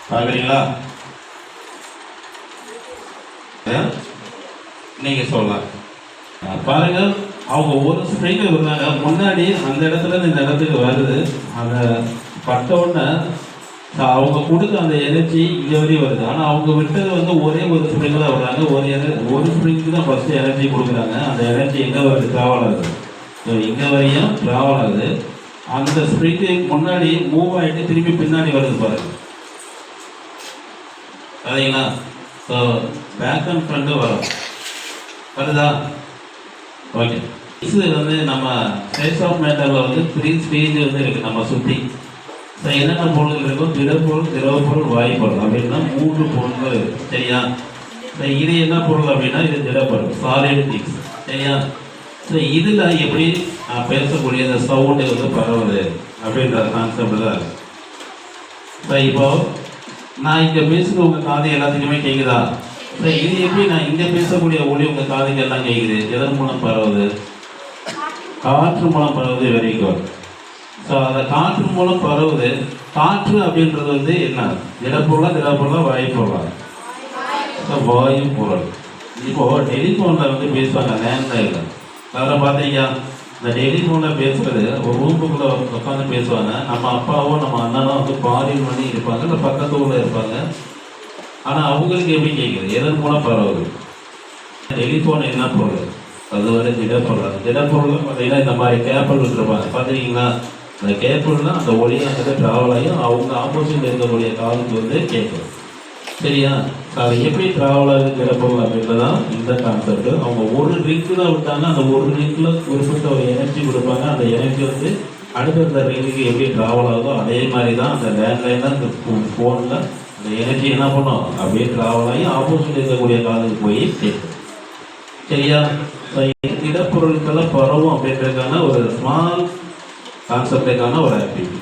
பார்க்குறீங்களா? நீங்கள் சொல்லலாம். பாருங்க, அவங்க ஒரு ஸ்ப்ரிங் இருந்தாங்க முன்னாடி அந்த இடத்துல இந்த இடத்துக்கு வருது. அந்த பட்ட உடனே அவங்க கொடுத்த அந்த எனர்ஜி இங்கே வரையும் வருது. ஆனால் அவங்க விட்டது வந்து ஒரே ஒரு ஸ்ப்ரிங் தான் வர்றாங்க. ஒரு ஸ்ப்ரிங்க்கு தான் ஃபஸ்ட்டு எனர்ஜி கொடுக்குறாங்க. அந்த எனர்ஜி எங்கே வருது? ட்ராவல் ஆகுது. ஸோ இங்கே வரையும் ட்ராவல் ஆகுது. அந்த ஸ்ப்ரிங்கு முன்னாடி மூவ் ஆகிட்டு திரும்பி பின்னாடி வருது பாருங்க. சரிங்களா? ஸோ பேக் அண்ட் ஃப்ரண்ட்டு வரும். வருதா? ஓகே. இது வந்து நம்ம ஸ்டேட்ஸ் ஆஃப் மேட்டரில் வந்து 3 ஸ்டேஜ் வந்து இருக்குது நம்ம சுற்றி. ஸோ என்னென்ன பொருள்கள் இருக்கும்? திடப்பொருள், திரவப்பொருள், வாயுப்பொருள் அப்படின்னா 3 பொருட்கள் இருக்குது. சரியா? ஸோ இது என்ன பொருள் அப்படின்னா இது திடப்பொருள், சாலிட் திங்ஸ். சரியா? ஸோ இதில் எப்படி பேசக்கூடிய இந்த சவுண்டு வந்து பரவுது அப்படின்ற கான்செப்ட் தான் இருக்குது. ஸோ இப்போ நான் இங்கே பேசுகிற உங்கள் காது எல்லாத்துக்குமே கேட்குதா? ஸோ இது எப்படி நான் இங்கே பேசக்கூடிய ஒளி உங்கள் காதுக்கு எல்லாம் கேட்குது? எதன் மூலம் பரவுது? காற்று மூலம் பரவுது. Very good. ஸோ அந்த காற்று மூலம் பரவுது. காற்று அப்படின்றது வந்து என்ன? திடப்பொருளா வாயு பொருளா? ஸோ வாயு பொருள். இப்போது டெலிஃபோனில் வந்து பேசுவாங்க லேண்ட்லைனில். அதில் பார்த்தீங்க, இந்த டெலிஃபோனில் பேசுகிறது ஒரு ரூமுக்குள்ளே உட்காந்து பேசுவாங்க. நம்ம அப்பாவோ நம்ம அண்ணனோ வந்து பாரின் பண்ணி இருப்பாங்க, இல்லை பக்கத்து ஊரில் இருப்பாங்க. ஆனால் அவங்களுக்கு எப்படி கேட்குது? எதன் மூலம் பரவுது? டெலிஃபோன் என்ன பொருள்? அது ஒரு திடப்பொருள். திடப்பொருள் பார்த்தீங்கன்னா இந்த மாதிரி கேபிள் விட்டுருப்பாங்க. பார்த்துருக்கீங்களா? அந்த கேபிள்னால் அந்த ஒளியானது ட்ராவல் ஆகியும் அவங்க ஆப்போசிட் இருக்கக்கூடிய காலுக்கு வந்து கேட்கும். சரியா? அது எப்படி ட்ராவல் ஆகுது திடப்பொருள் அப்படின்றதான் இந்த கான்செப்ட். அவங்க ஒரு ரிங்க்கு தான் விட்டாங்க. அந்த ஒரு ரிங்கில் குறிப்பிட்ட ஒரு எனர்ஜி கொடுப்பாங்க. அந்த எனர்ஜி வந்து அடுத்த ரிங்குக்கு எப்படி ட்ராவல் ஆகுதோ அதே மாதிரி தான் அந்த லேண்ட்லைனில் அந்த ஃபோனில் அந்த எனர்ஜி என்ன பண்ணும்? அப்படியே ட்ராவல் ஆகி ஆப்போசிட் இருக்கக்கூடிய காலுக்கு போய் கேட்கும். சரியா? திடப்பொருட்களை பரவும் அப்படின்றதுக்கான ஒரு ஸ்மால் கான்செப்டுக்கான ஒரு ஆக்டிவிட்டி.